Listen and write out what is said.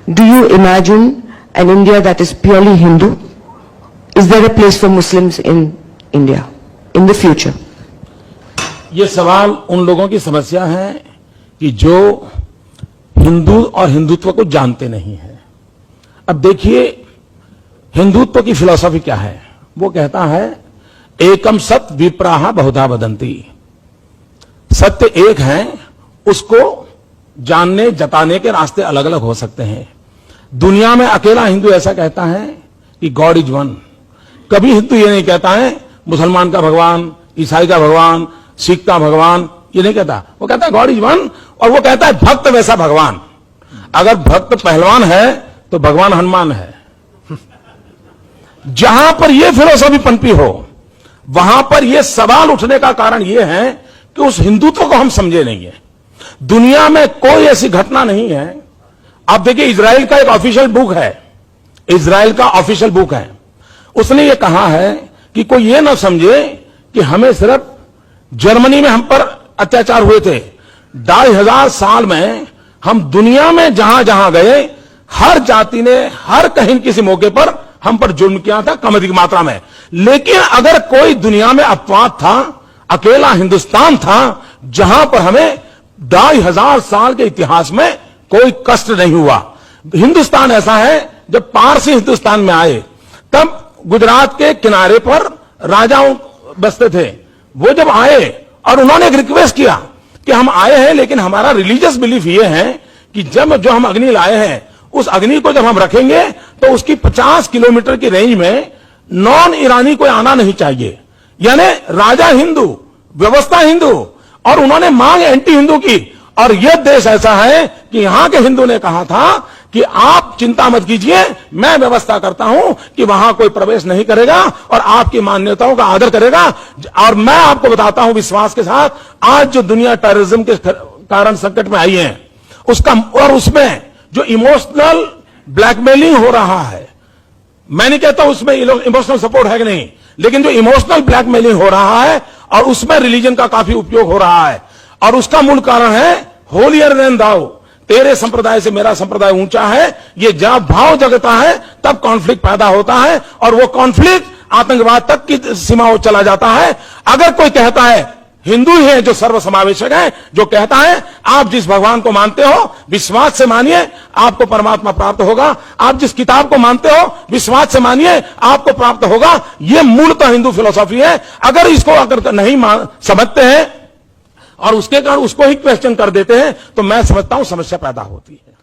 Do you imagine an India that is purely Hindu? Is there a place for Muslims in India in the future? ये सवाल उन लोगों की समस्या है कि जो हिंदू और हिंदुत्व को जानते नहीं है। अब देखिए, हिंदुत्व की फिलॉसफी क्या है? वो कहता है एकम सत विप्राहा बहुधा वदंती। सत्य एक है, उसको जानने जताने के रास्ते अलग अलग हो सकते हैं। दुनिया में अकेला हिंदू ऐसा कहता है कि गॉड इज वन। कभी हिंदू ये नहीं कहता है मुसलमान का भगवान, ईसाई का भगवान, सिख का भगवान, ये नहीं कहता। वो कहता है गॉड इज वन, और वो कहता है भक्त वैसा भगवान। अगर भक्त पहलवान है तो भगवान हनुमान है। जहां पर यह फिलोसफी पनपी हो, वहां पर यह सवाल उठने का कारण यह है कि उस हिंदुत्व को हम समझे नहीं है। दुनिया में कोई ऐसी घटना नहीं है। आप देखिए, इजराइल का एक ऑफिशियल बुक है, इजराइल का ऑफिशियल बुक है। उसने यह कहा है कि कोई यह ना समझे कि हमें सिर्फ जर्मनी में हम पर अत्याचार हुए थे। 2500 साल में हम दुनिया में जहां जहां गए, हर जाति ने हर कहीं किसी मौके पर हम पर जुल्म किया था, कम अधिक मात्रा में। लेकिन अगर कोई दुनिया में अपवाद था, अकेला हिंदुस्तान था जहां पर हमें 2500 साल के इतिहास में कोई कष्ट नहीं हुआ। हिंदुस्तान ऐसा है, जब पारसी हिंदुस्तान में आए तब गुजरात के किनारे पर राजाओं बसते थे। वो जब आए और उन्होंने एक रिक्वेस्ट किया कि हम आए हैं, लेकिन हमारा रिलीजियस बिलीफ ये है कि जब जो हम अग्नि लाए हैं, उस अग्नि को जब हम रखेंगे तो उसकी 50 किलोमीटर की रेंज में नॉन ईरानी कोई आना नहीं चाहिए। यानी राजा हिंदू, व्यवस्था हिंदू, और उन्होंने मांग एंटी हिंदू की। और यह देश ऐसा है कि यहां के हिंदू ने कहा था कि आप चिंता मत कीजिए, मैं व्यवस्था करता हूं कि वहां कोई प्रवेश नहीं करेगा और आपकी मान्यताओं का आदर करेगा। और मैं आपको बताता हूं विश्वास के साथ, आज जो दुनिया टेररिज्म के कारण संकट में आई है, उसका और उसमें जो इमोशनल ब्लैकमेलिंग हो रहा है, मैं नहीं कहता उसमें इमोशनल सपोर्ट है कि नहीं, लेकिन जो इमोशनल ब्लैकमेलिंग हो रहा है और उसमें रिलीजन का काफी उपयोग हो रहा है, और उसका मूल कारण है होलियर देन दाउ। तेरे संप्रदाय से मेरा संप्रदाय ऊंचा है, ये जब भाव जगता है तब कॉन्फ्लिक्ट पैदा होता है, और वो कॉन्फ्लिक्ट आतंकवाद तक की सीमाओं चला जाता है। अगर कोई कहता है हिंदू ही है जो सर्वसमावेशक है, जो कहता है आप जिस भगवान को मानते हो विश्वास से मानिए आपको परमात्मा प्राप्त होगा, आप जिस किताब को मानते हो विश्वास से मानिए आपको प्राप्त होगा, यह मूलतः हिंदू फिलॉसफी है। अगर इसको अगर नहीं समझते हैं और उसके कारण उसको ही क्वेश्चन कर देते हैं, तो मैं समझता हूं समस्या पैदा होती है।